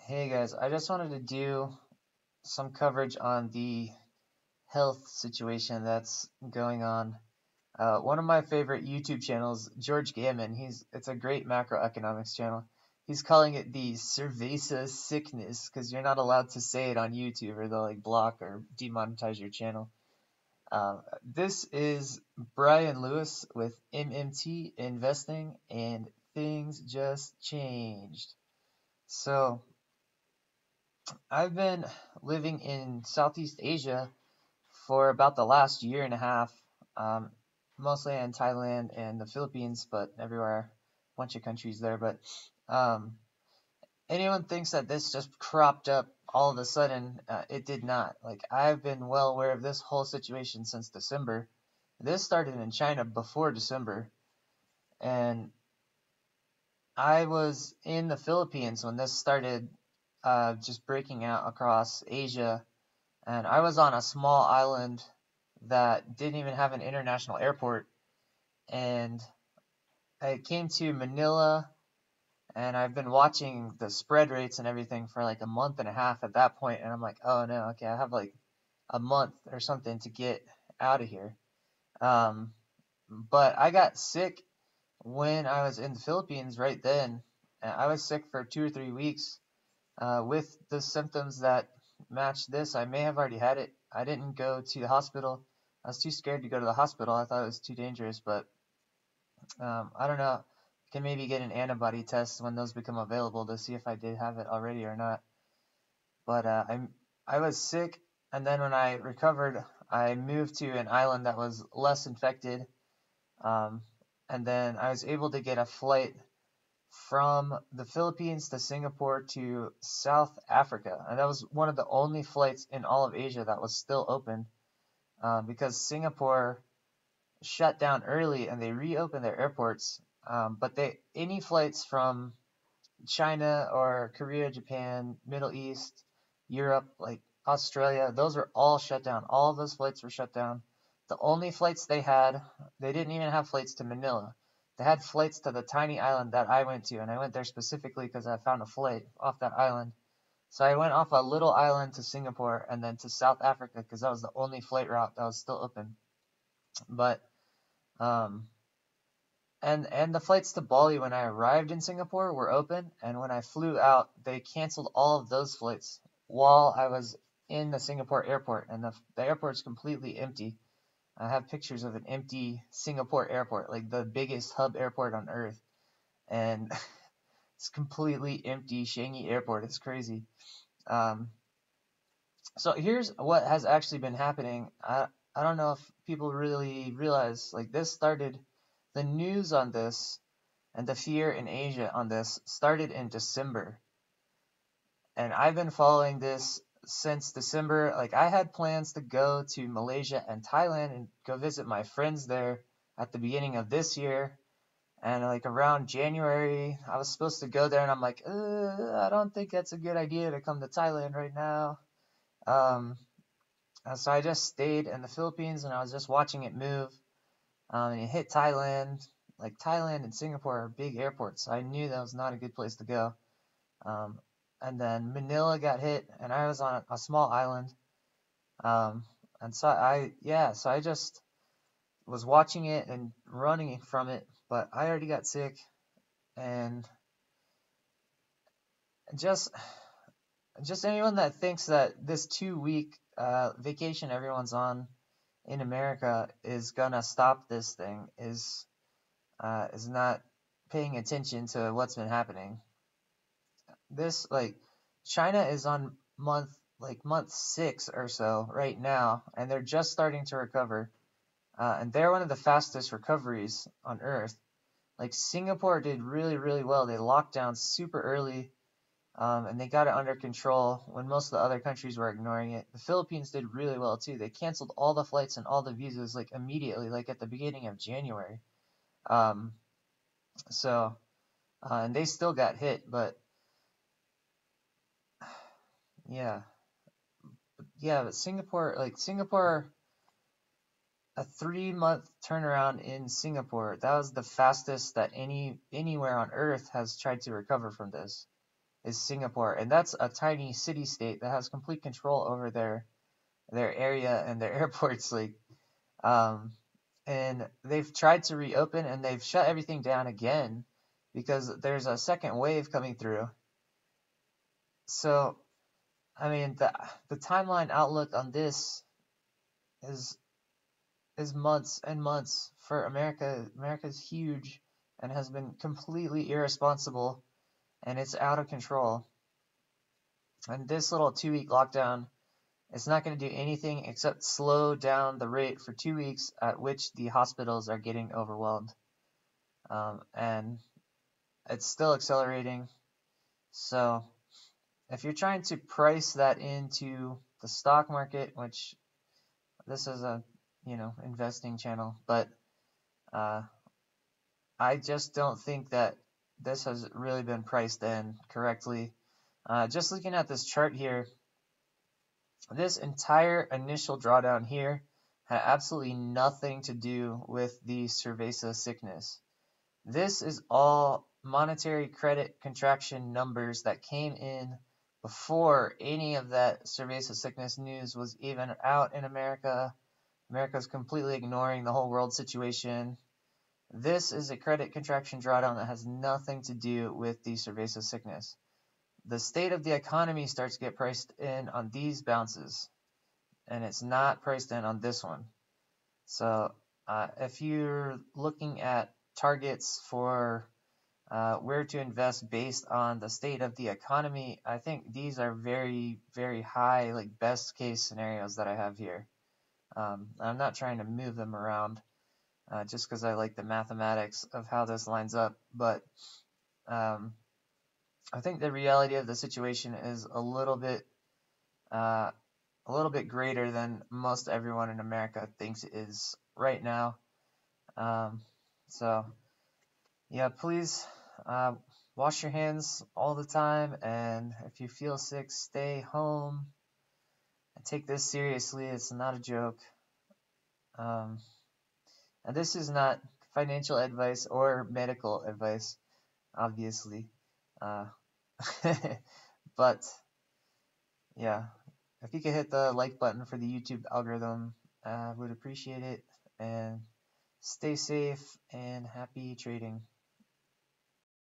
Hey guys, I just wanted to do some coverage on the health situation that's going on. One of my favorite YouTube channels, George Gammon, it's a great macroeconomics channel. He's calling it the cerveza sickness because you're not allowed to say it on YouTube or they'll like block or demonetize your channel. This is Brian Lewis with MMT Investing, and things just changed. So I've been living in Southeast Asia for about the last year and a half, um, mostly in Thailand and the Philippines, but everywhere, a bunch of countries there. But um, anyone thinks that this just cropped up all of a sudden, it did not. Like, I've been well aware of this whole situation since December. This started in China before December, and I was in the Philippines when this started just breaking out across Asia. And I was on a small island that didn't even have an international airport. And I came to Manila, and I've been watching the spread rates and everything for like a month and a half at that point. And I'm like, oh no, okay, I have like a month or something to get out of here. Um, but I got sick when I was in the Philippines right then. I was sick for 2 or 3 weeks with the symptoms that matched this. I may have already had it. I didn't go to the hospital. I was too scared to go to the hospital. I thought it was too dangerous, but I don't know. I can maybe get an antibody test when those become available to see if I did have it already or not. But I was sick, and then when I recovered, I moved to an island that was less infected, um, and then I was able to get a flight from the Philippines to Singapore to South Africa. And that was one of the only flights in all of Asia that was still open, because Singapore shut down early and they reopened their airports. But any flights from China or Korea, Japan, Middle East, Europe, like Australia, those were all shut down. All of those flights were shut down. The only flights they didn't even have flights to Manila. They had flights to the tiny island that I went to, and I went there specifically because I found a flight off that island. So I went off a little island to Singapore and then to South Africa because that was the only flight route that was still open. But um, and the flights to Bali when I arrived in Singapore were open, and when I flew out, they canceled all of those flights while I was in the Singapore airport, and the airport's completely empty. I have pictures of an empty Singapore airport, like the biggest hub airport on earth, and it's completely empty. Changi Airport, it's crazy. Um, so here's what has actually been happening. I don't know if people really realize, like, this started, the news on this and the fear in Asia on this started in December. And I've been following this since December. Like, I had plans to go to Malaysia and Thailand and go visit my friends there at the beginning of this year. And like around January, I was supposed to go there, and I'm like, I don't think that's a good idea to come to Thailand right now. Um, so I just stayed in the Philippines, and I was just watching it move. And it hit Thailand. Like, Thailand and Singapore are big airports, so I knew that was not a good place to go. Um, and then Manila got hit, and I was on a small island. Um, and so I just was watching it and running from it, but I already got sick, and just just anyone that thinks that this 2 week vacation everyone's on in America is gonna stop this thing is not paying attention to what's been happening. This, like, China is on month 6 or so right now, and they're just starting to recover. And they're one of the fastest recoveries on Earth. Like, Singapore did really, really well. They locked down super early, and they got it under control when most of the other countries were ignoring it. The Philippines did really well too. They canceled all the flights and all the visas like immediately, like at the beginning of January. Um, so and they still got hit, but yeah, but Singapore, a 3 month turnaround in Singapore. That was the fastest that anywhere on Earth has tried to recover from this. is Singapore, and that's a tiny city state that has complete control over their area and their airports. Um, and they've tried to reopen and they've shut everything down again because there's a second wave coming through. So, I mean, the timeline outlook on this is is months and months for America. America's huge and has been completely irresponsible, and it's out of control. And this little 2-week lockdown is not going to do anything except slow down the rate for 2 weeks at which the hospitals are getting overwhelmed. And it's still accelerating. So if you're trying to price that into the stock market, which this is a investing channel, but I just don't think that this has really been priced in correctly. Just looking at this chart here, this entire initial drawdown here had absolutely nothing to do with the cerveza sickness. This is all monetary credit contraction numbers that came in before any of that cerveza sickness news was even out in America. America's completely ignoring the whole world situation. This is a credit contraction drawdown that has nothing to do with the cerveza sickness. The state of the economy starts to get priced in on these bounces, and it's not priced in on this one. So if you're looking at targets for where to invest based on the state of the economy, I think these are very, very high, like best case scenarios that I have here. I'm not trying to move them around just because I like the mathematics of how this lines up, but I think the reality of the situation is a little bit greater than most everyone in America thinks it is right now. So yeah, please wash your hands all the time, and if you feel sick, stay home and take this seriously. It's not a joke. And this is not financial advice or medical advice, obviously. But yeah, if you could hit the like button for the YouTube algorithm, I would appreciate it. And stay safe and happy trading.